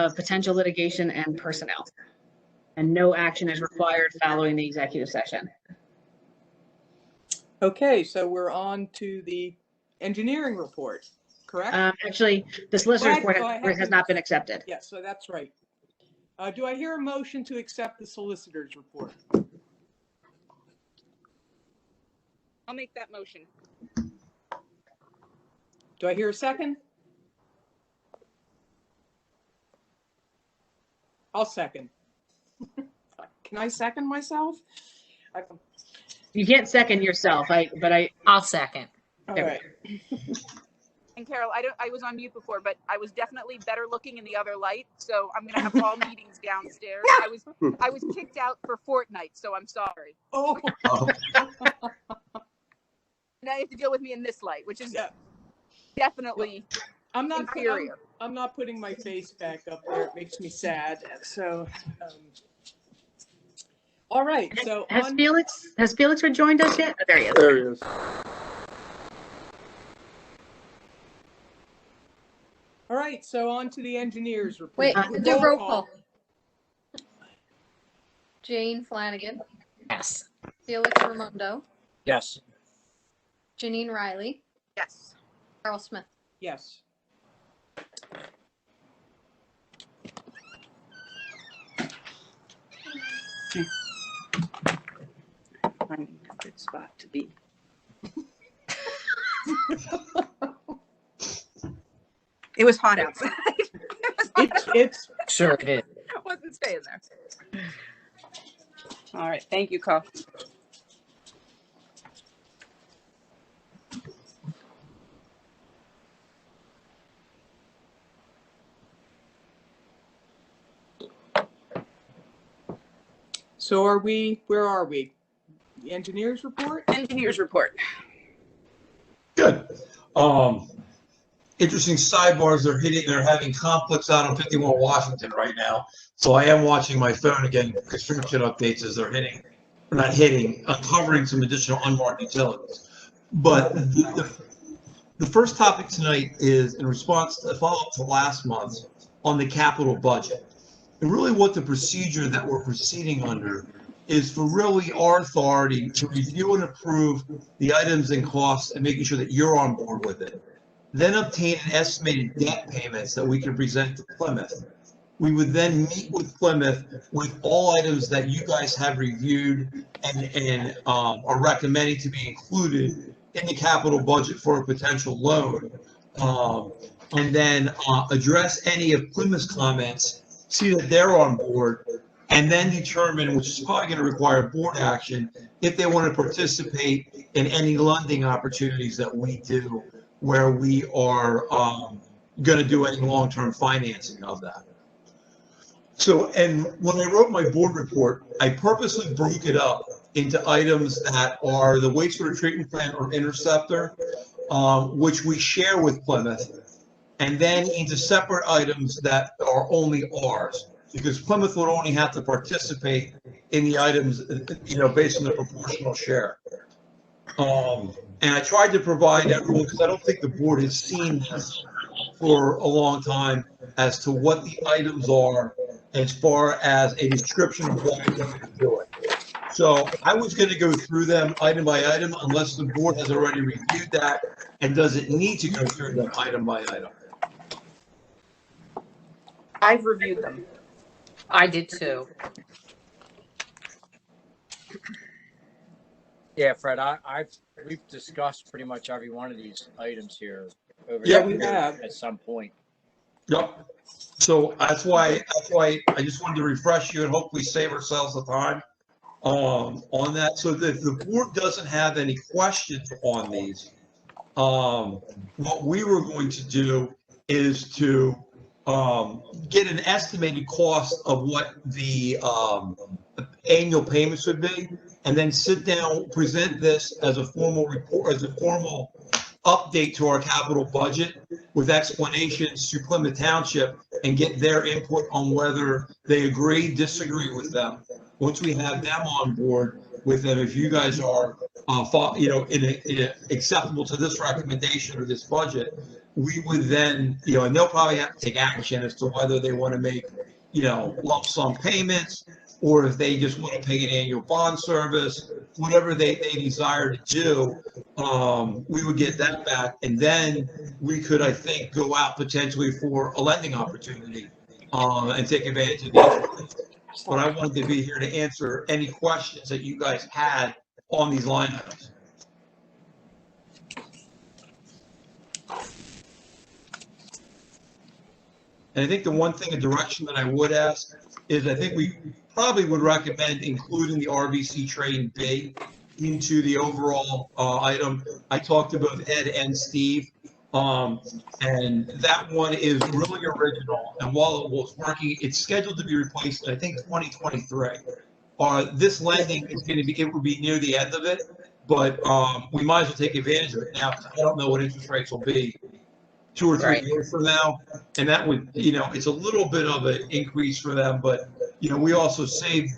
of potential litigation and personnel. And no action is required following the executive session. Okay, so we're on to the engineering report, correct? Actually, the solicitor's report has not been accepted. Yes, so that's right. Do I hear a motion to accept the solicitor's report? I'll make that motion. Do I hear a second? I'll second. Can I second myself? You can't second yourself, I'll second. All right. And Carol, I was on mute before, but I was definitely better looking in the other light. So I'm gonna have all meetings downstairs. I was kicked out for Fortnite, so I'm sorry. Oh. Now you have to deal with me in this light, which is definitely inferior. I'm not putting my face back up there. It makes me sad. So, all right. So has Felix rejoined us yet? Oh, there he is. There he is. All right. So on to the engineers report. Wait, do roll call. Jane Flanagan. Yes. Felix Raimondo. Yes. Janine Riley. Yes. Carl Smith. Yes. Finding a good spot to be. It was hot outside. It's Sure it is. I wasn't staying there. All right. Thank you, Carl. So where are we? The engineers report? Engineers report. Good. Interesting sidebars. They're having conflicts out on 51 Washington right now. So I am watching my phone again, construction updates as they're uncovering some additional unmarked utilities. But the first topic tonight is in response to a follow-up to last month on the capital budget. And really what the procedure that we're proceeding under is for really our authority to review and approve the items and costs and making sure that you're on board with it. Then obtain an estimated debt payments that we can present to Plymouth. We would then meet with Plymouth with all items that you guys have reviewed and are recommending to be included in the capital budget for a potential loan. And then address any of Plymouth's comments, see that they're on board, and then determine, which is probably going to require board action, if they want to participate in any lending opportunities that we do where we are going to do any long-term financing of that. So, and when I wrote my board report, I purposely broke it up into items that are the wastewater treatment plant or interceptor, which we share with Plymouth, and then into separate items that are only ours, because Plymouth would only have to participate in the items, based on the proportional share. And I tried to provide everyone, because I don't think the board has seen this for a long time, as to what the items are as far as a description of what we're going to do it. So I was going to go through them item by item, unless the board has already reviewed that and doesn't need to go through them item by item. I've reviewed them. I did too. Yeah, Fred, we've discussed pretty much every one of these items here over Yeah, we have. at some point. Yep. So that's why I just wanted to refresh you and hopefully save ourselves the time on that. So that if the board doesn't have any questions on these, what we were going to do is to get an estimated cost of what the annual payments would be, and then sit down, present this as a formal report, as a formal update to our capital budget with explanations to Plymouth Township, and get their input on whether they agree, disagree with them. Once we have them on board with them, if you guys are, acceptable to this recommendation or this budget, we would then, and they'll probably have to take action as to whether they want to make, lump sum payments, or if they just want to pay an annual bond service, whatever they desire to do, we would get that back. And then we could, I think, go out potentially for a lending opportunity and take advantage of these. But I wanted to be here to answer any questions that you guys had on these line items. And I think the one thing, a direction that I would ask is I think we probably would recommend including the RVC Train B into the overall item. I talked to both Ed and Steve, and that one is really original. And while it was working, it's scheduled to be replaced in, I think, 2023. This lending is going to be, it will be near the end of it, but we might as well take advantage of it now because I don't know what interest rates will be 2 or 3 Right. years from now. And that would, it's a little bit of an increase for them, but, we also save,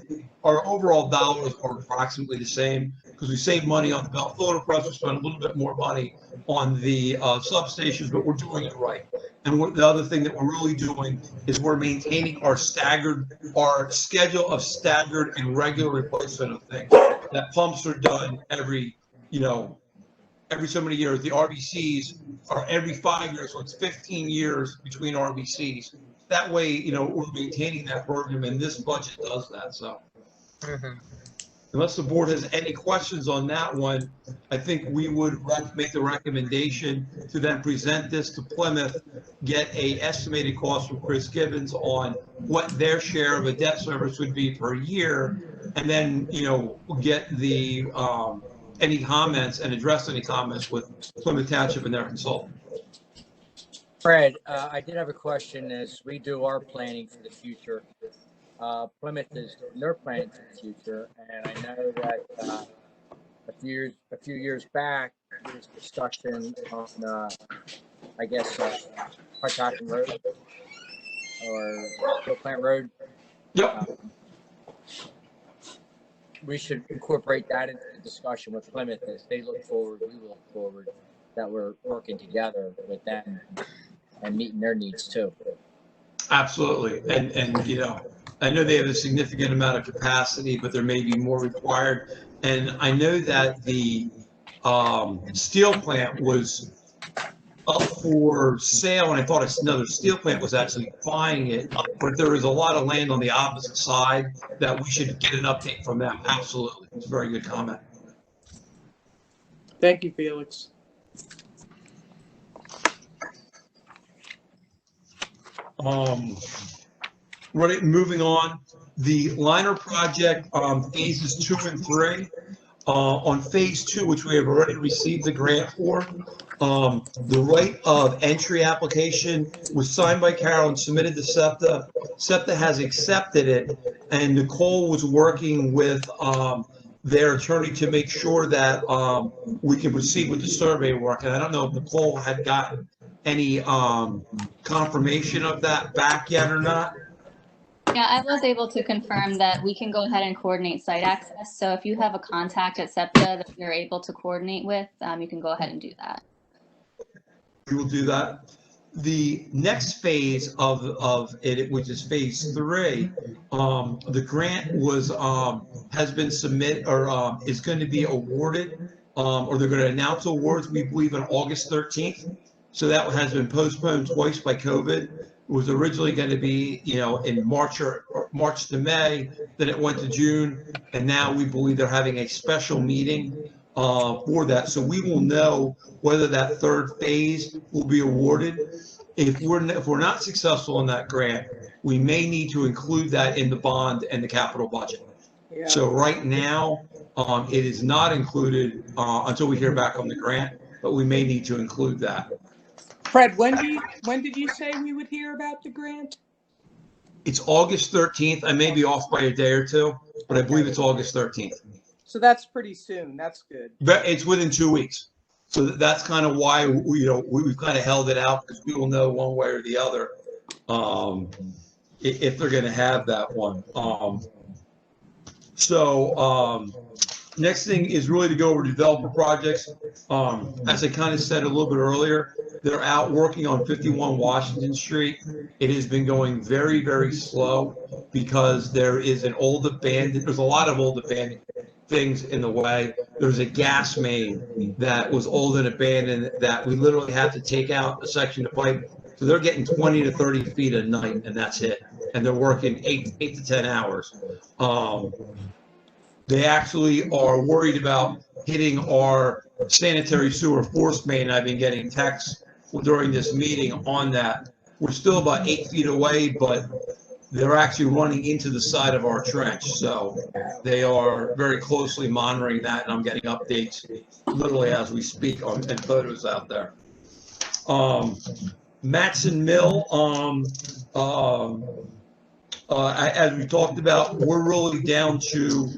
our overall dollars are approximately the same because we save money on the belt floater press, we spend a little bit more money on the substations, but we're doing it right. And the other thing that we're really doing is we're maintaining our schedule of staggered and regular replacement of things. That pumps are done every so many years. The RVCs are every 5 years, so it's 15 years between RVCs. That way, we're maintaining that program, and this budget does that. So, unless the board has any questions on that one, I think we would make the recommendation to then present this to Plymouth, get a estimated cost from Chris Gibbons on what their share of a debt service would be per year, and then, get the any comments and address any comments with Plymouth Township and their consultant. Fred, I did have a question as we do our planning for the future. Plymouth is their planning for the future, and I know that a few years back there was discussion on Hartacton Road or Steel Plant Road. Yep. We should incorporate that into the discussion with Plymouth as they look forward, we look forward, that we're working together with them and meeting their needs too. Absolutely. And I know they have a significant amount of capacity, but there may be more required. And I know that the steel plant was up for sale, and I thought another steel plant was actually buying it, but there is a lot of land on the opposite side that we should get an update from them. Absolutely. It's a very good comment. Thank you, Felix. Right, moving on, the liner project, phases 2 and 3. On phase 2, which we have already received the grant for, the right of entry application was signed by Carol and submitted to SEPTA. SEPTA has accepted it, and Nicole was working with their attorney to make sure that we can proceed with the survey work. And I don't know if Nicole had gotten any confirmation of that back yet or not. Yeah, I was able to confirm that we can go ahead and coordinate site access. So if you have a contact at SEPTA that you're able to coordinate with, you can go ahead and do that. We will do that. The next phase of it, which is phase 3, the grant has been submitted or is going to be awarded, or they're going to announce awards, we believe, on August 13th. So that has been postponed twice by COVID. It was originally going to be, in March to May, then it went to June, and now we believe they're having a special meeting for that. So we will know whether that third phase will be awarded. If we're not successful in that grant, we may need to include that in the bond and the capital budget. Yeah. So right now, it is not included until we hear back on the grant, but we may need to include that. Fred, when did you say we would hear about the grant? It's August 13th. I may be off by a day or two, but I believe it's August 13th. So that's pretty soon. That's good. But it's within 2 weeks. So that's kind of why we've kind of held it out, because we will know one way or the other if they're going to have that one. Next thing is really to go over developer projects. As I kind of said a little bit earlier, they're out working on 51 Washington Street. It has been going very, very slow because there's a lot of old abandoned things in the way. There's a gas main that was old and abandoned that we literally had to take out a section of pipe. So they're getting 20 to 30 feet a night, and that's it. And they're working 8 to 10 hours. They actually are worried about hitting our sanitary sewer force main. I've been getting texts during this meeting on that. We're still about 8 feet away, but they're actually running into the side of our trench. So they are very closely monitoring that, and I'm getting updates literally as we speak and photos out there. Matson Mill, as we talked about, we're really down to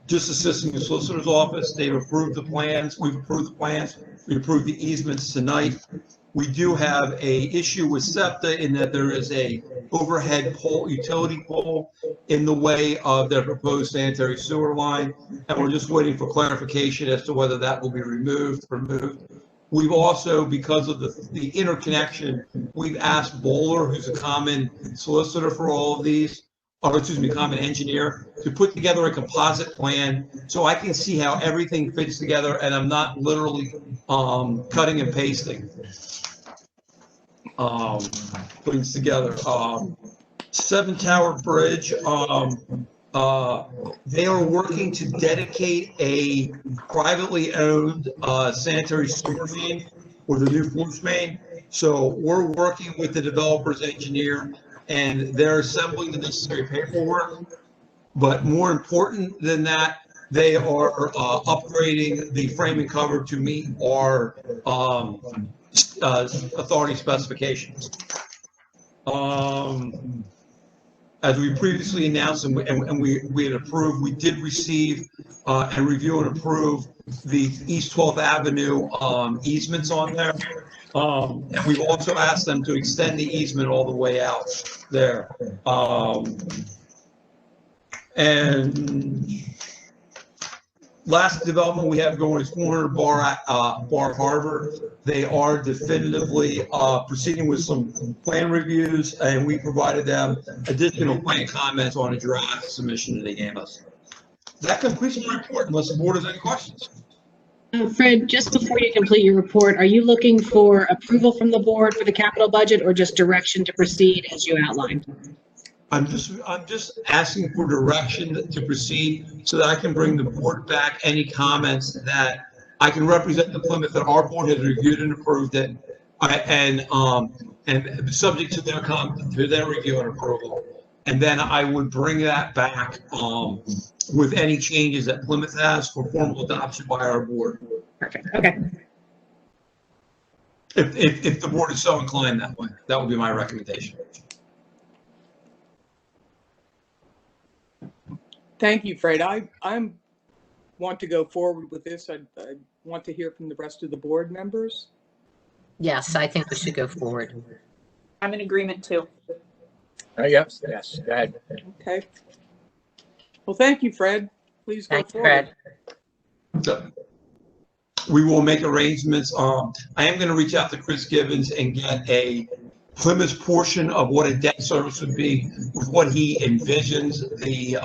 just assisting the solicitor's office. They've approved the plans. We've approved the plans. We approved the easements tonight. We do have a issue with SEPTA in that there is a overhead pole, utility pole, in the way of their proposed sanitary sewer line, and we're just waiting for clarification as to whether that will be removed. We've also, because of the interconnection, we've asked Bowler, who's a common solicitor for all of these, common engineer, to put together a composite plan so I can see how everything fits together and I'm not literally cutting and pasting. Putting together. 7 Tower Bridge, they are working to dedicate a privately owned sanitary sewer main or the new force main. So we're working with the developer's engineer and they're assembling the necessary paperwork. But more important than that, they are upgrading the frame and cover to meet our authority specifications. As we previously announced and we had approved, we did receive and review and approve the East 12th Avenue easements on there. And we've also asked them to extend the easement all the way out there. And last development we have going is 400 Bar Harbor. They are definitively proceeding with some plan reviews, and we provided them additional plan comments on a draft submission that they gave us. That completes my report, unless the board has any questions. Fred, just before you complete your report, are you looking for approval from the board for the capital budget or just direction to proceed as you outlined? I'm just asking for direction to proceed so that I can bring the board back any comments that I can represent the Plymouth that our board has reviewed and approved it, and subject to their review and approval. And then I would bring that back with any changes that Plymouth has for formal adoption by our board. Perfect. Okay. If the board is so inclined that way, that would be my recommendation. Thank you, Fred. I want to go forward with this. I want to hear from the rest of the board members. Yes, I think we should go forward. I'm in agreement too. Yes, go ahead. Okay. Well, thank you, Fred. Please go Thank you, forward. Fred. So we will make arrangements. I am going to reach out to Chris Gibbons and get a Plymouth portion of what a debt service would be with what he envisions the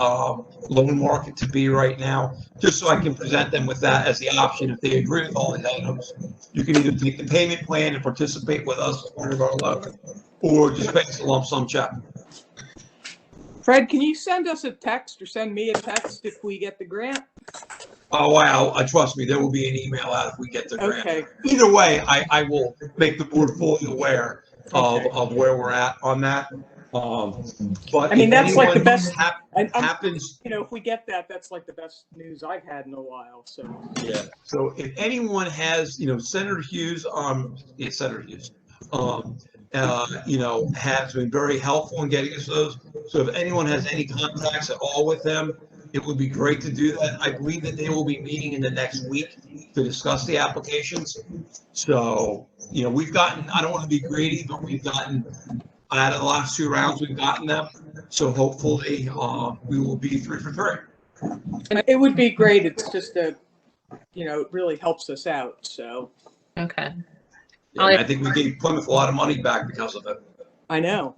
loan market to be right now, just so I can present them with that as the option. If they agree with all the items, you can either take the payment plan and participate with us as part of our loan, or just pay us a lump sum check. Fred, can you send us a text or send me a text if we get the grant? Oh, wow. Trust me, there will be an email out if we get the grant. Okay. Either way, I will make the board fully aware of where we're at on that. But I mean, that's like the anyone best. happens. You know, if we get that, that's like the best news I've had in a while. So. Yeah. So if anyone has, Senator Hughes, Senator Hughes, has been very helpful in getting us those. So if anyone has any contacts at all with them, it would be great to do that. I believe that they will be meeting in the next week to discuss the applications. So, we've gotten, I don't want to be greedy, but we've gotten, out of the last 2 rounds, we've gotten them. So hopefully we will be 3 for 3. It would be great. It's just it really helps us out. So Okay. Yeah, and I think we gave Plymouth a lot of money back because of it. I know.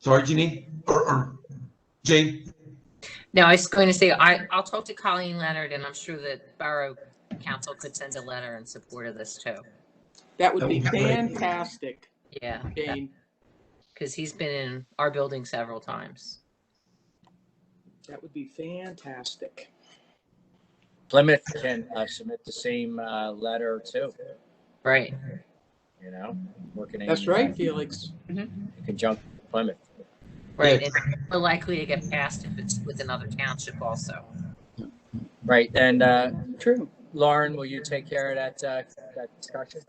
Sorry, Jeanine, or Jane? No, I was going to say, I'll talk to Colleen Leonard, and I'm sure that Borough Council could send a letter in support of this too. That would That be would be great. fantastic, Yeah, Jane. because he's been in our building several times. That would be fantastic. Plymouth can submit the same letter too, Right. working in. That's right, Felix. In conjunction with Plymouth. Right. And more likely to get passed if it's with another township also. Right, and True. Lauren, will you take care of that discussion?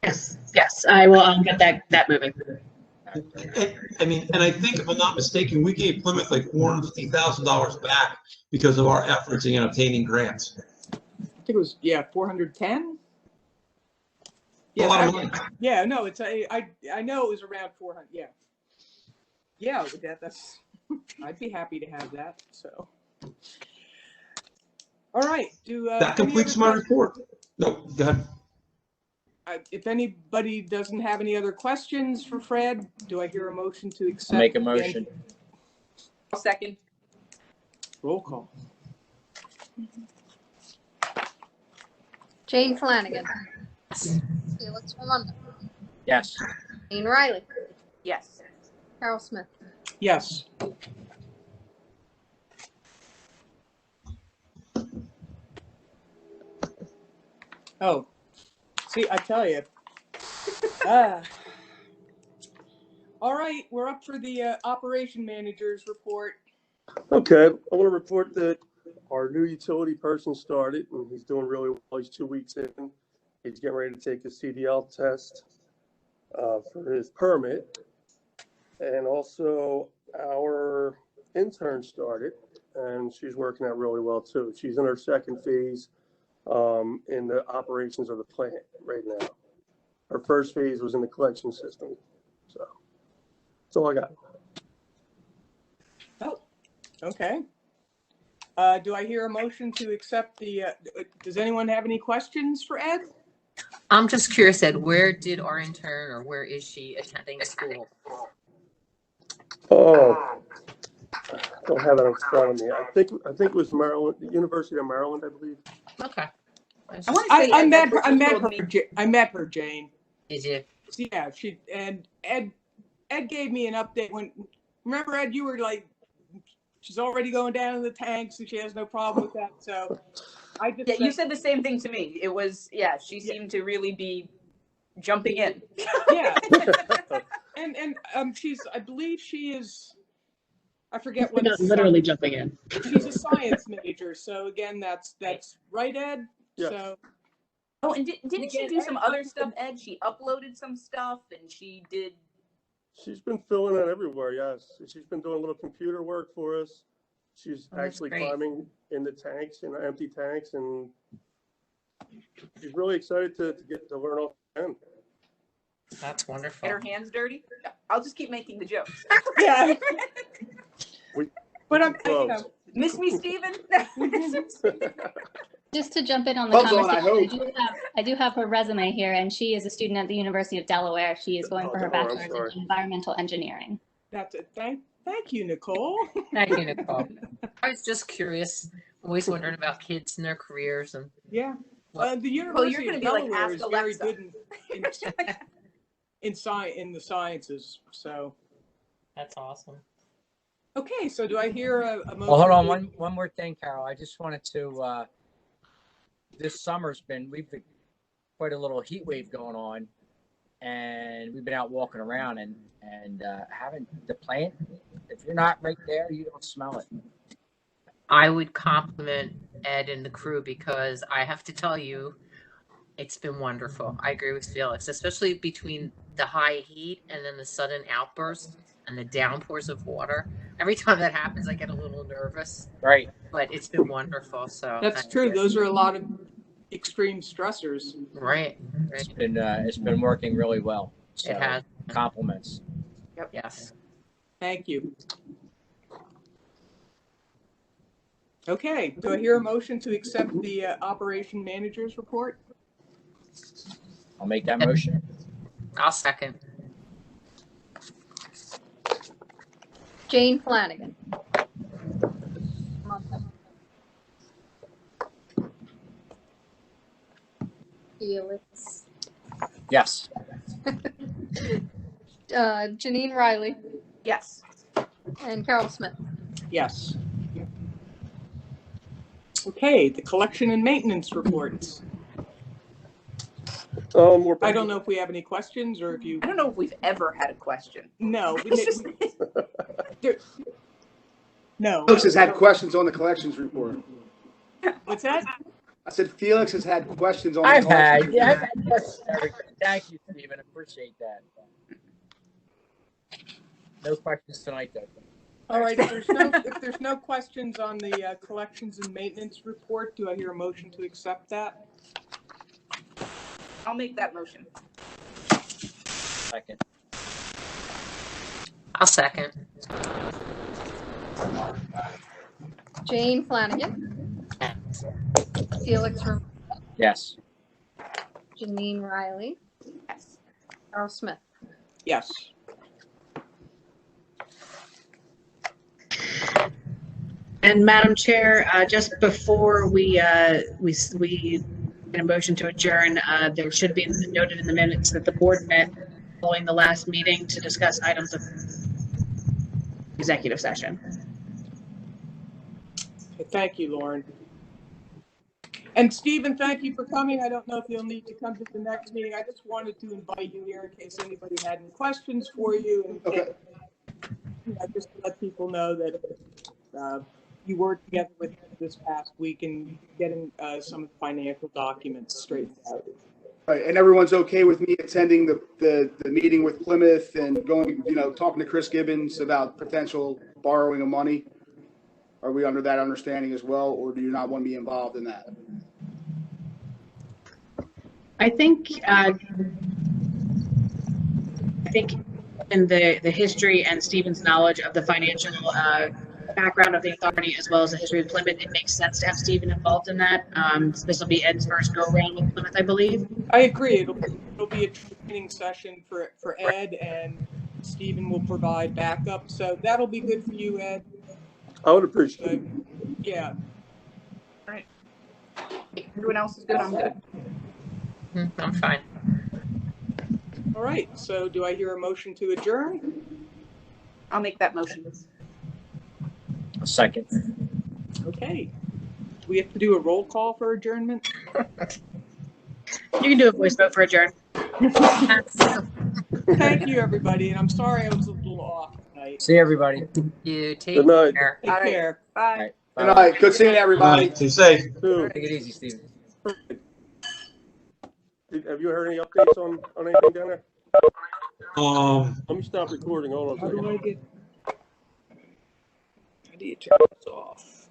Yes, I will. I'll get that moving. And I think if I'm not mistaken, we gave Plymouth like $450,000 back because of our efforts in obtaining grants. I think it was 410. A lot of money. Yeah, no, it's I know it was around 400. Yeah, that's. I'd be happy to have that. So, all right. That completes my report. No, go ahead. If anybody doesn't have any other questions for Fred, do I hear a motion to accept? I'll make a motion. I'll second. Roll call. Jane Flanagan. Felix Raimondo. Yes. Jean Riley. Yes. Carol Smith. Yes. Oh, see, I tell you. All right, we're up for the operation manager's report. Okay, I want to report that our new utility person started and he's doing really well. He's 2 weeks in. He's getting ready to take his CDL test for his permit. And also our intern started and she's working out really well too. She's in her second phase in the operations of the plant right now. Her first phase was in the collection system. So that's all I got. Oh, okay. Do I hear a motion to accept the, does anyone have any questions for Ed? I'm just curious, Ed, where did our intern or where is she attending school? Oh, I don't have that in front of me. I think it was Maryland, the University of Maryland, I believe. Okay. I met her, Jane. Did you? Yeah, Ed gave me an update remember Ed, you were like, she's already going down in the tanks and she has no problem with that. So I just you said the same thing to me. It was, she seemed to really be jumping in. Yeah. and I believe she is, I forget what. Not literally jumping in. She's a science major. So again, that's right, Ed? Yes. So. Oh, and didn't she do some other stuff, Ed? She uploaded some stuff and she did. She's been filling it everywhere, yes. She's been doing a little computer work for us. She's actually great. climbing in the tanks, in empty tanks, and she's really excited to get to learn off the end. That's wonderful. Get her hands dirty. I'll just keep making the jokes. Yeah. But I'm, Miss me, Steven? Just to jump in on the conversation, I do have her resume here, and she is a student at the University of Delaware. She is going for her bachelor's in environmental engineering. That's it. Thank you, Nicole. Thank you, Nicole. I was just curious, always wondering about kids and their careers and. Yeah. The you're University gonna of be like, Delaware ask is very Alexa. good in the sciences. So. That's awesome. Okay, so do I hear a motion? Well, hold on, one more thing, Carol. I just wanted to, this summer's we've been quite a little heat wave going on, and we've been out walking around and having the plant, if you're not right there, you don't smell it. I would compliment Ed and the crew because I have to tell you, it's been wonderful. I agree with Felix, especially between the high heat and then the sudden outbursts and the downpours of water. Every time that happens, I get a little nervous. Right. But it's been wonderful. So That's true. Those are a lot of extreme stressors. Right. It's been working really well. So, It has. Compliments. Yep. Yes. Thank you. Okay, do I hear a motion to accept the operation manager's report? I'll make that motion. I'll second. Jane Flanagan. Felix. Yes. Janine Riley Yes. and Carol Smith. Yes. Okay, the collection and maintenance reports. I don't know if we have any questions or if you, I don't know if we've ever had a question. no, we didn't. No, Felix has had questions on the collections report. what's that? I said Felix has had questions on the I've collections had, yeah, I've report. had questions. Thank you, Stephen. Appreciate that. No questions tonight, though. All right, if there's no questions on the collections and maintenance report, do I hear a motion to accept that? I'll make that motion. Second. I'll second. Jane Flanagan. Felix Roman. Yes. Janine Riley. Yes. Carol Smith. Yes. And Madam Chair, just before we get a motion to adjourn, there should be noted in the minutes that the board met following the last meeting to discuss items of executive session. Okay, thank you, Lauren. And Stephen, thank you for coming. I don't know if you'll need to come to the next meeting. I just wanted to invite you here in case anybody had any questions for you. And Okay. just to let people know that you worked together with this past week and getting some of the financial documents straightened out. Right, and everyone's okay with me attending the meeting with Plymouth and going, talking to Chris Gibbons about potential borrowing of money? Are we under that understanding as well, or do you not want to be involved in that? I think in the history and Stephen's knowledge of the financial background of the authority, as well as the history of Plymouth, it makes sense to have Stephen involved in that. This will be Ed's first go around with Plymouth, I believe. I agree. It'll be a training session for Ed, and Stephen will provide backup. So that'll be good for you, Ed. I would appreciate it. Yeah. All right. Everyone else is good. I'm good. I'm fine. All right. So do I hear a motion to adjourn? I'll make that motion. Second. Okay. Do we have to do a roll call for adjournment? You can do a voice vote for adjourn. Thank you, everybody. And I'm sorry I was a little off tonight. See everybody. You take Good night. care. Take All right. care. Bye. All right. Good Bye. night. Good seeing everybody. Stay safe. Too. Take it easy, Stephen. Have you heard any updates on anything down there? Let me stop recording. Hold on a How do second. I get? How do you turn this off?